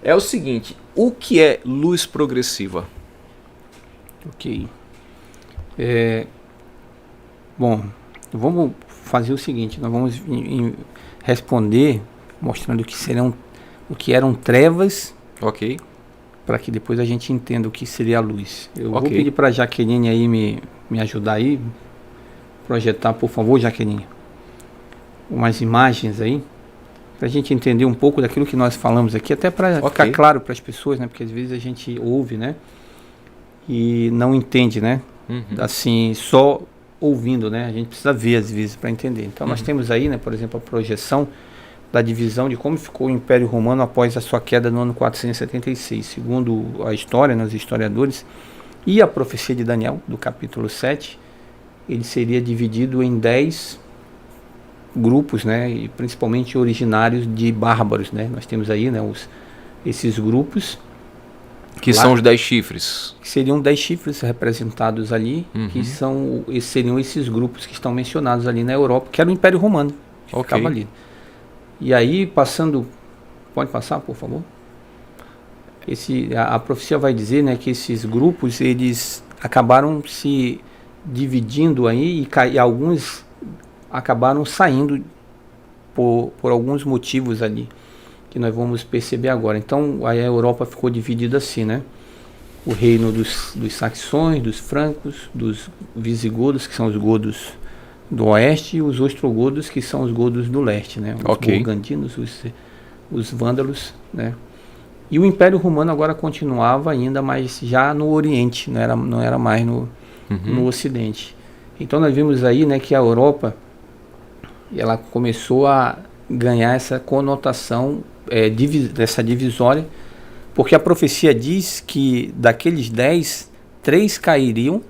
É o seguinte, o que é luz progressiva? Ok. Bom, vamos fazer o seguinte, nós vamos responder mostrando o que eram trevas, Ok, para que depois a gente entenda o que seria a luz. Eu vou ok. pedir para a Jaqueline aí me ajudar aí, projetar, por favor, Jaqueline, umas imagens aí, para a gente entender um pouco daquilo que nós falamos aqui, até para Ok. ficar claro para as pessoas, né? Porque às vezes a gente ouve, né? E não entende, né? Uhum. Assim, só ouvindo, né? A gente precisa ver às vezes para entender. Então nós temos aí, né, por exemplo, a projeção da divisão de como ficou o Império Romano após a sua queda no ano 476. Segundo a história, né, os historiadores, e a profecia de Daniel, do capítulo 7, ele seria dividido em 10 grupos, né, e principalmente originários de bárbaros, né? Nós temos aí, né, esses grupos Que lá, são os 10 chifres. que seriam 10 chifres representados ali, Uhum. que seriam esses grupos que estão mencionados ali na Europa, que era o Império Romano, que Ok. ficava ali. E aí, passando, pode passar, por favor? A profecia vai dizer, né, que esses grupos, eles acabaram se dividindo aí e alguns acabaram saindo por alguns motivos ali, que nós vamos perceber agora. Então, aí a Europa ficou dividida assim, né? O reino dos saxões, dos francos, dos visigodos, que são os godos do oeste, e os ostrogodos, que são os godos do leste, né? Os burgundinos, os vândalos, né? E o Império Romano agora continuava ainda, mas já no Oriente, não era mais no Ocidente. Então nós vimos aí, né, que a Europa, ela começou a ganhar essa conotação dessa divisória, porque a profecia diz que daqueles 10, 3 cairiam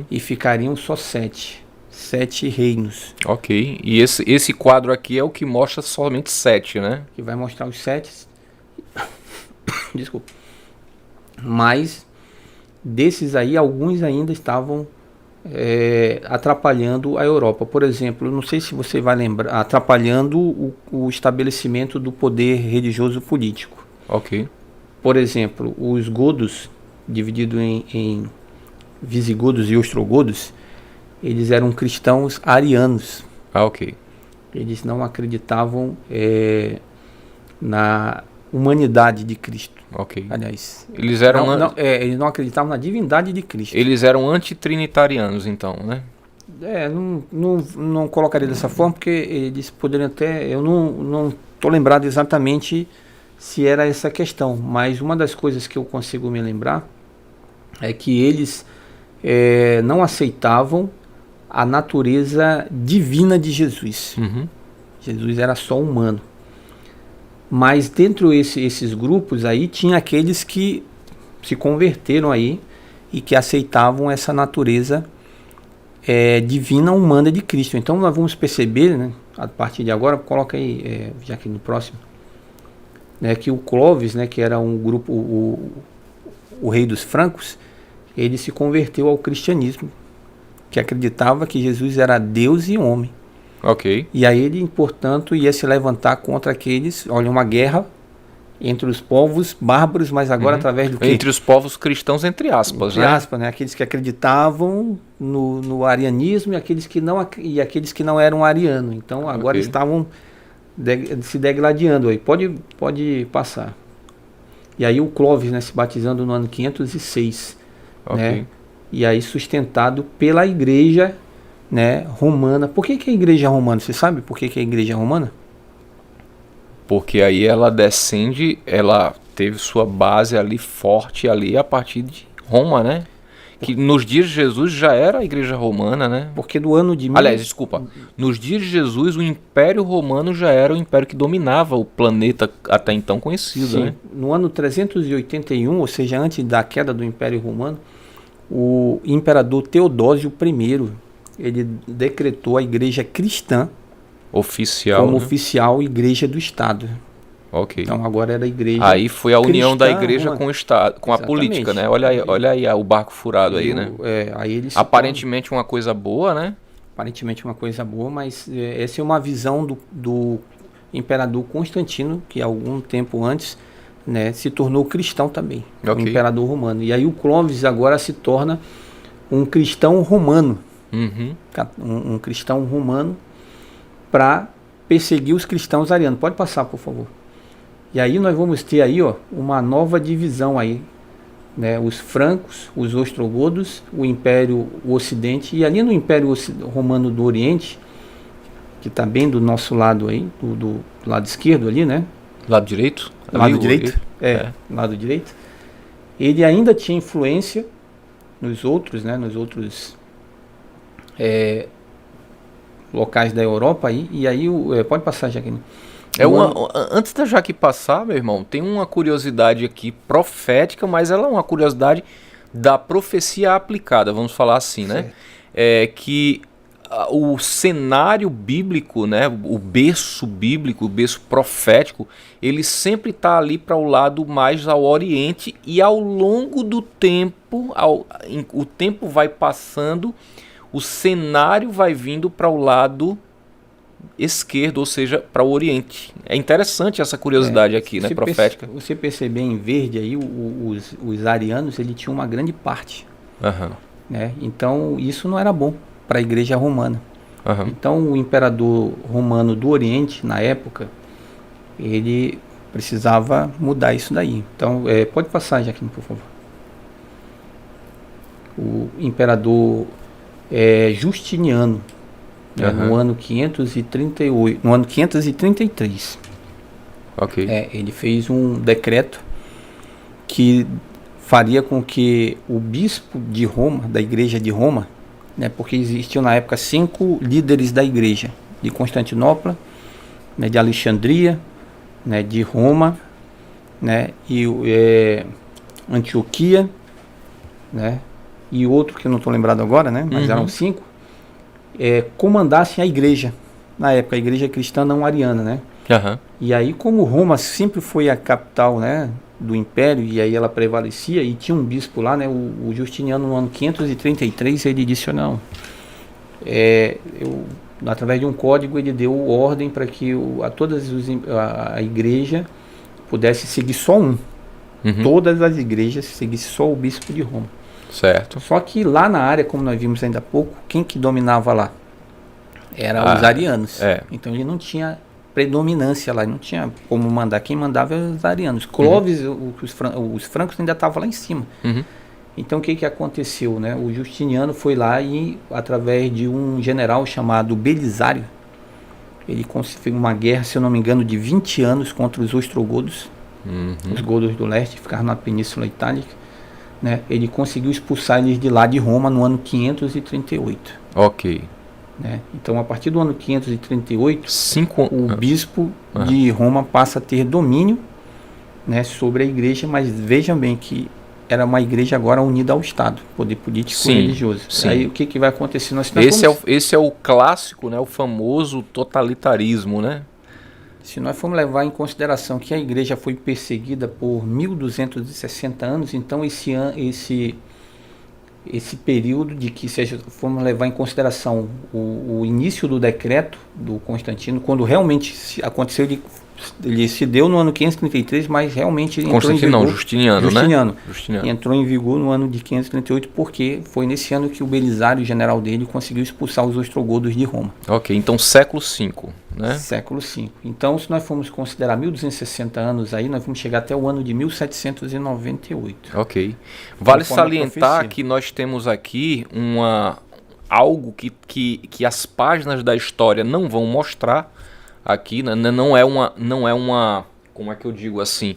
e ficariam só 7 reinos. Ok, e esse quadro aqui é o que mostra somente 7, né? Que vai mostrar os 7. Desculpa. Mas desses aí, alguns ainda estavam atrapalhando a Europa. Por exemplo, não sei se você vai lembrar, atrapalhando o estabelecimento do poder religioso político. Ok. Por exemplo, os godos, dividido em visigodos e ostrogodos, eles eram cristãos arianos. Ah, ok. Eles não acreditavam na humanidade de Cristo. Ok. Aliás, Eles eram eles não acreditavam na divindade de Cristo. Eles eram antitrinitarianos, então, né? Não colocaria dessa forma, porque eles poderiam até... Eu não estou lembrado exatamente se era essa questão, mas uma das coisas que eu consigo me lembrar é que eles não aceitavam a natureza divina de Jesus. Jesus era só humano. Mas dentro desses grupos aí, tinha aqueles que se converteram aí e que aceitavam essa natureza divina humana de Cristo. Então nós vamos perceber, né, a partir de agora, coloca aí, já que no próximo, né, que o Clovis, né, que era um grupo, o rei dos francos, ele se converteu ao cristianismo, que acreditava que Jesus era Deus e homem. Ok. E aí ele, portanto, ia se levantar contra aqueles, olha, uma guerra entre os povos bárbaros, mas agora através do quê? Entre os povos cristãos, entre aspas, entre aspas, né? Aqueles que acreditavam no arianismo e aqueles que não eram arianos. Então agora estavam se degladiando aí. Pode passar. E aí o Clovis, né, se batizando no ano 506, né? E aí sustentado pela igreja, né, romana. Por que a igreja romana? Você sabe por que a igreja romana? Porque aí ela descende, ela teve sua base ali forte ali a partir de Roma, né? Que nos dias de Jesus já era a igreja romana, né? Porque do ano de... Aliás, desculpa. Nos dias de Jesus, o Império Romano já era o império que dominava o planeta até então conhecido, Sim. né? No ano 381, ou seja, antes da queda do Império Romano, o imperador Teodósio I, ele decretou a igreja cristã oficial, como né? Oficial igreja do Estado. Ok. Então agora era a igreja. Aí foi a união da igreja romana com o Estado, com Exatamente. A política, né? Olha aí o barco furado aí, né? Aí eles aparentemente uma coisa boa, né? Aparentemente uma coisa boa, mas essa é uma visão do imperador Constantino, que algum tempo antes né, se tornou cristão também, o Ok. imperador romano. E aí o Clóvis agora se torna um cristão romano, Uhum. um cristão romano para perseguir os cristãos arianos. Pode passar, por favor. E aí nós vamos ter aí, ó, uma nova divisão aí, né, os francos, os ostrogodos, o Império Ocidente, e ali no Império Romano do Oriente, que está bem do nosso lado aí, do lado esquerdo ali, né? Lado direito? Lado direito? Lado direito. Ele ainda tinha influência nos outros, né? Nos outros locais da Europa aí. E aí, pode passar, Jaqueline. Antes da Jaque passar, meu irmão, tem uma curiosidade aqui profética, mas ela é uma curiosidade da profecia aplicada, vamos falar assim, né? Que o cenário bíblico, né, o berço bíblico, o berço profético, ele sempre está ali para o lado mais ao Oriente, e ao longo do tempo, o tempo vai passando, o cenário vai vindo para o lado esquerdo, ou seja, para o Oriente. É interessante essa curiosidade aqui, né, profética. Você perceber em verde aí, os arianos, ele tinha uma grande parte. Né? Então, isso não era bom para a igreja romana. Então, o imperador romano do Oriente, na época, ele precisava mudar isso daí. Então, pode passar, Jaqueline, por favor. O imperador Justiniano, né, no ano 538, no ano 533. Ok. Ele fez um decreto que faria com que o bispo de Roma, da igreja de Roma, né, porque existiam na época 5 líderes da igreja, de Constantinopla, né, de Alexandria, né, de Roma, né, e Antioquia, né, e outro que eu não estou lembrado agora, né, mas eram 5, comandassem a igreja, na época, a igreja cristã não ariana, né. E aí, como Roma sempre foi a capital, né, do império, e aí ela prevalecia, e tinha um bispo lá, né, o Justiniano, no ano 533, ele disse, não, através de um código, ele deu ordem para que a igreja pudesse seguir só um. Todas as igrejas seguissem só o bispo de Roma. Certo. Só que lá na área, como nós vimos ainda há pouco, quem que dominava lá? Eram os arianos. Então ele não tinha predominância lá, não tinha como mandar. Quem mandava eram os arianos. Clóvis, os francos ainda estavam lá em cima. Então o que aconteceu, né? O Justiniano foi lá e, através de um general chamado Belisário, ele conseguiu uma guerra, se eu não me engano, de 20 anos contra os ostrogodos, os godos do leste, que ficaram na Península Itálica, né? Ele conseguiu expulsar eles de lá de Roma no ano 538. Ok. Né? Então, a partir do ano 538, o bispo Ah. de Roma passa a ter domínio, né, sobre a igreja, mas vejam bem que era uma igreja agora unida ao Estado, poder político e religioso. Sim. Aí o que vai acontecer? Esse é o clássico, né, o famoso totalitarismo, né? Se nós formos levar em consideração que a igreja foi perseguida por 1260 anos, então esse período de que, se formos levar em consideração o início do decreto do Constantino, quando realmente aconteceu, ele se deu no ano 533, mas realmente entrou em vigor... Justiniano, né? Justiniano. Entrou em vigor no ano de 538, porque foi nesse ano que o Belisário, o general dele, conseguiu expulsar os ostrogodos de Roma. Ok, então século V, né? Século V. Então, se nós formos considerar 1260 anos aí, nós vamos chegar até o ano de 1798. Ok. Vale salientar que nós temos aqui algo que as páginas da história não vão mostrar aqui, né? Não é uma, como é que eu digo assim,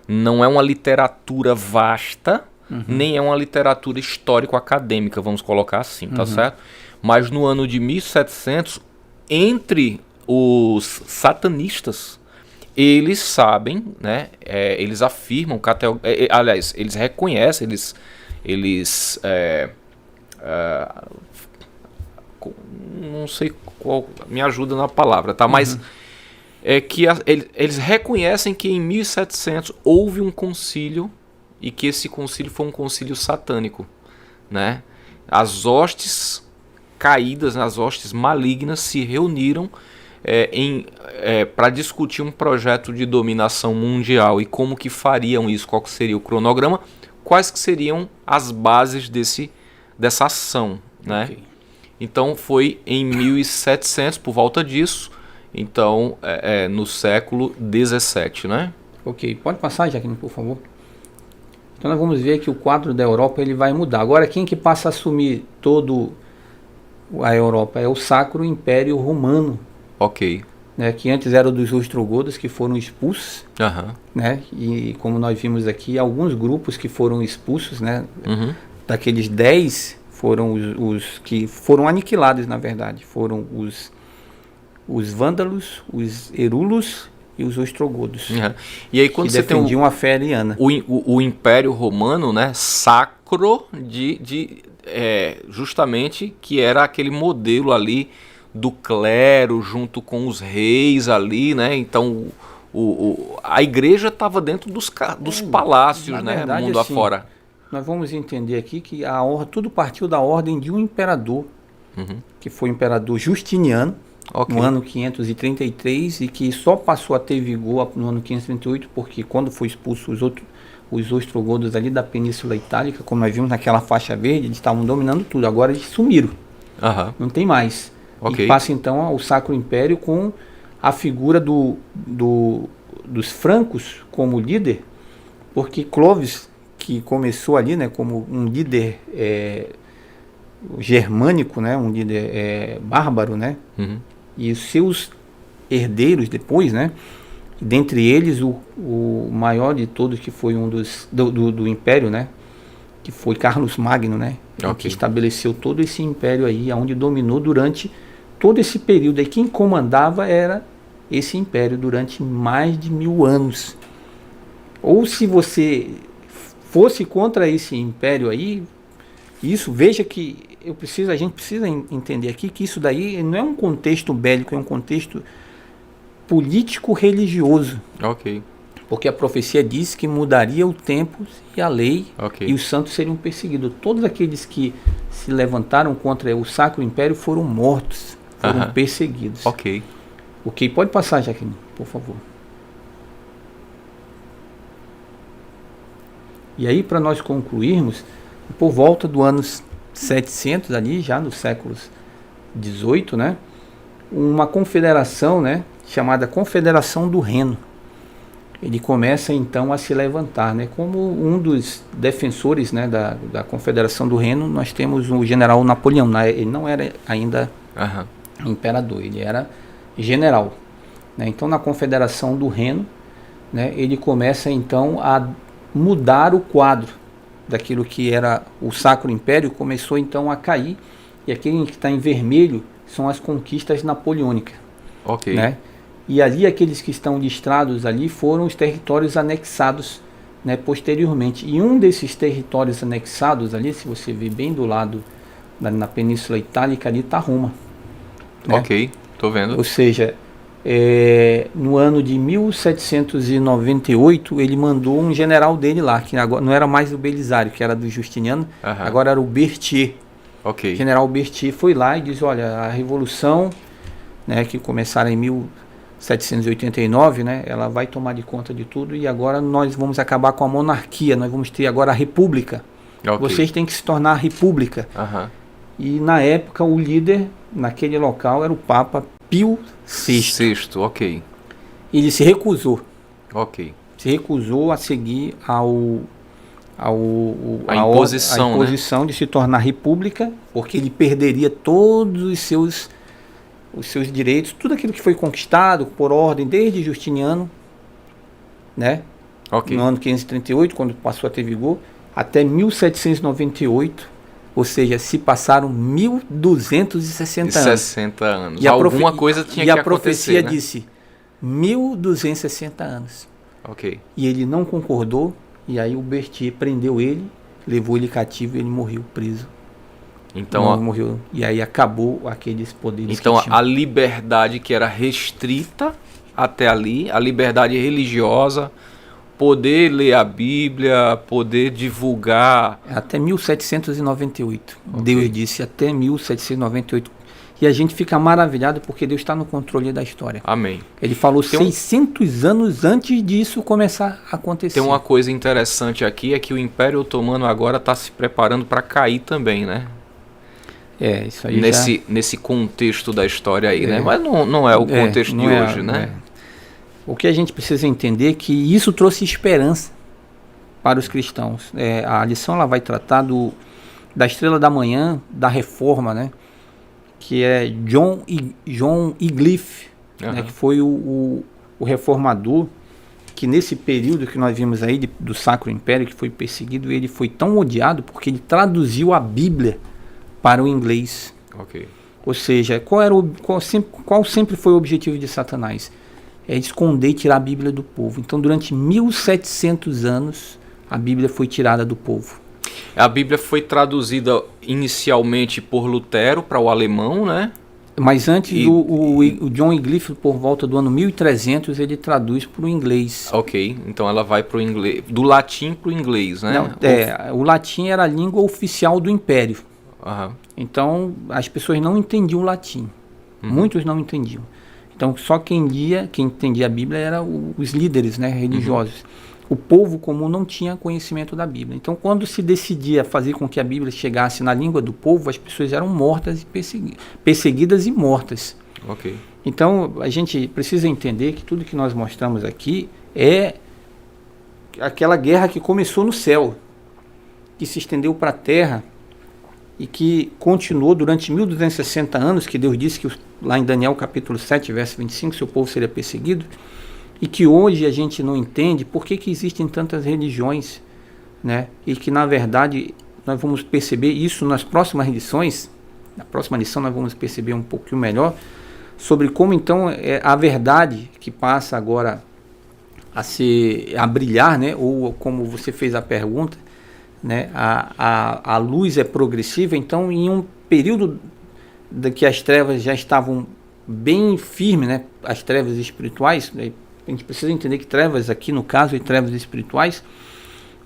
não é uma literatura vasta, nem é uma literatura histórico-acadêmica, vamos colocar assim, tá certo? Mas no ano de 1700, entre os satanistas, eles sabem, né? Eles afirmam, aliás, eles reconhecem, eles não sei qual, me ajuda na palavra, tá? Mas é que eles reconhecem que em 1700 houve um concílio e que esse concílio foi um concílio satânico, né? As hostes caídas, as hostes malignas se reuniram para discutir um projeto de dominação mundial e como que fariam isso, qual que seria o cronograma, quais que seriam as bases dessa ação, né? Ok. Então foi em 1700, por volta disso, então no século 17, né? Ok, pode passar, Jaqueline, por favor. Então nós vamos ver que o quadro da Europa ele vai mudar. Agora quem que passa a assumir todo a Europa é o Sacro Império Romano, Ok. né, que antes era dos ostrogodos que foram expulsos, Aham. né? E como nós vimos aqui, alguns grupos que foram expulsos, né? Uhum. Daqueles 10 foram os que foram aniquilados, na verdade. Foram os vândalos, os erulos e os ostrogodos, Uhum. E aí quando que você tem defendiam a fé ariana. o Império Romano, né, sacro justamente que era aquele modelo ali do clero junto com os reis ali, né? Então a igreja estava dentro dos palácios, Na né, verdade, mundo assim, afora. Nós vamos entender aqui que tudo partiu da ordem de um imperador, Uhum. que foi o imperador Justiniano, Ok. no ano 533, e que só passou a ter vigor no ano 538, porque quando foi expulso os ostrogodos ali da Península Itálica, como nós vimos naquela faixa verde, eles estavam dominando tudo, agora eles sumiram, Aham. não tem mais. Ok. E passa então ao Sacro Império com a figura dos francos como líder, porque Clovis, que começou ali, né, como um líder germânico, né, um líder bárbaro, né, Uhum. e os seus herdeiros depois, né, dentre eles o maior de todos, que foi um do império, né, que foi Carlos Magno, né, Ok. que estabeleceu todo esse império aí, onde dominou durante todo esse período. E quem comandava era esse império durante mais de 1000 anos. Ou se você fosse contra esse império aí, isso, veja que a gente precisa entender aqui que isso daí não é um contexto bélico, é um contexto político-religioso. Ok. Porque a profecia diz que mudaria o tempo e a lei, Ok. e os santos seriam perseguidos. Todos aqueles que se levantaram contra o Sacro Império foram mortos, foram Aham. perseguidos. Ok. Ok, pode passar, Jaqueline, por favor. E aí, para nós concluirmos, por volta do anos 700 ali, já nos séculos 18, né, uma confederação, né, chamada Confederação do Reno, ele começa então a se levantar, né, como um dos defensores, né, da Confederação do Reno. Nós temos o general Napoleão, né, ele não era ainda Aham. imperador, ele era general, né. Então na Confederação do Reno, né, ele começa então a mudar o quadro daquilo que era o Sacro Império, começou então a cair, e aquele que está em vermelho são as conquistas napoleônicas, Ok. né? E ali aqueles que estão listrados ali foram os territórios anexados, né, posteriormente. E um desses territórios anexados ali, se você ver bem do lado na Península Itálica, ali está Roma, né? Ok. Tô vendo. Ou seja, no ano de 1798 ele mandou um general dele lá, que agora não era mais o Belisário, que era do Justiniano, Aham. agora era o Berthier. Ok. O general Berthier foi lá e diz: olha, a revolução, né, que começaram em 1789, né, ela vai tomar de conta de tudo, e agora nós vamos acabar com a monarquia, nós vamos ter agora a república. Ok. Vocês têm que se tornar a república. Aham. E na época o líder naquele local era o Papa Pio VI. Sexto. Ok. Ele se recusou Ok. a seguir a imposição, imposição de se tornar república, porque ele perderia todos os seus direitos, tudo aquilo que foi conquistado por ordem desde Justiniano, né? Ok. No ano 538, quando passou a ter vigor, até 1798, ou seja, se passaram 1260 anos. 60 anos. E a Alguma coisa tinha que a acontecer, profecia né? disse 1260 anos. Ok. E ele não concordou, e aí o Berthier prendeu ele, levou ele cativo e ele morreu preso. Então, Morreu. E aí acabou aqueles poderes então que tinham. a liberdade que era restrita até ali, a liberdade religiosa, poder ler a Bíblia, poder divulgar. Até 1798. Ok. Deus disse até 1798 E a gente fica maravilhado porque Deus está no controle da história. Amém. Ele falou 600 anos antes disso começar a acontecer. Tem uma coisa interessante aqui, é que o Império Otomano agora está se preparando para cair também, né? Isso aí nesse contexto da história aí, né? Mas não é o contexto de hoje, né? O que a gente precisa entender é que isso trouxe esperança para os cristãos. A lição ela vai tratar da estrela da manhã, da reforma, né? Que é John Wycliffe, né? Que foi o reformador, que nesse período que nós vimos aí do Sacro Império, que foi perseguido, ele foi tão odiado porque ele traduziu a Bíblia para o inglês. Okay. Ou seja, qual sempre foi o objetivo de Satanás? É esconder e tirar a Bíblia do povo. Então, durante 1700 anos, a Bíblia foi tirada do povo. A Bíblia foi traduzida inicialmente por Lutero para o alemão, né? Mas antes, o John Wycliffe, por volta do ano 1300, ele traduz para o inglês. Ok, então ela vai para o inglês, do latim para o inglês, né? Não, o latim era a língua oficial do Império. Uhum. Então, as pessoas não entendiam o latim. Muitos não entendiam. Então, só quem entendia a Bíblia eram os líderes, né, religiosos. O povo comum não tinha conhecimento da Bíblia. Então, quando se decidia fazer com que a Bíblia chegasse na língua do povo, as pessoas eram mortas e perseguidas e mortas. Okay. Então, a gente precisa entender que tudo que nós mostramos aqui é aquela guerra que começou no céu, que se estendeu para a terra e que continuou durante 1260 anos, que Deus disse que lá em Daniel capítulo 7, verso 25, seu povo seria perseguido, e que hoje a gente não entende por que existem tantas religiões, né? E que na verdade nós vamos perceber isso nas próximas lições. Na próxima lição nós vamos perceber um pouquinho melhor sobre como então a verdade que passa agora a brilhar, né? Ou como você fez a pergunta, né? A luz é progressiva, então em um período que as trevas já estavam bem firmes, né? As trevas espirituais, né? A gente precisa entender que trevas aqui, no caso, e trevas espirituais,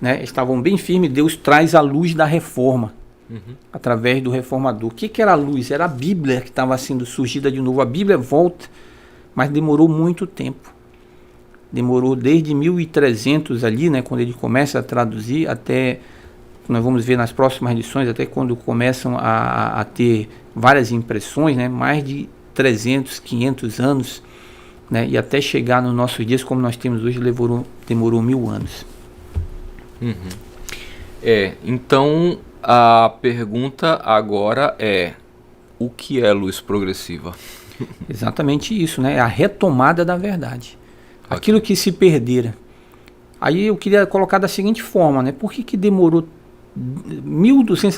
né, estavam bem firmes. Deus traz a luz da reforma, através do reformador. O que era a luz? Era a Bíblia que estava sendo surgida de novo. A Bíblia volta, mas demorou muito tempo. Demorou desde 1300 ali, né, quando ele começa a traduzir, até, nós vamos ver nas próximas lições, até quando começam a ter várias impressões, né, mais de 300, 500 anos, né, e até chegar nos nossos dias, como nós temos hoje, demorou 1000 anos. Então a pergunta agora é: o que é luz progressiva? Exatamente isso, né? É a retomada da verdade. Okay. Aquilo que se perdera. Aí eu queria colocar da seguinte forma, né? Por que demorou 1260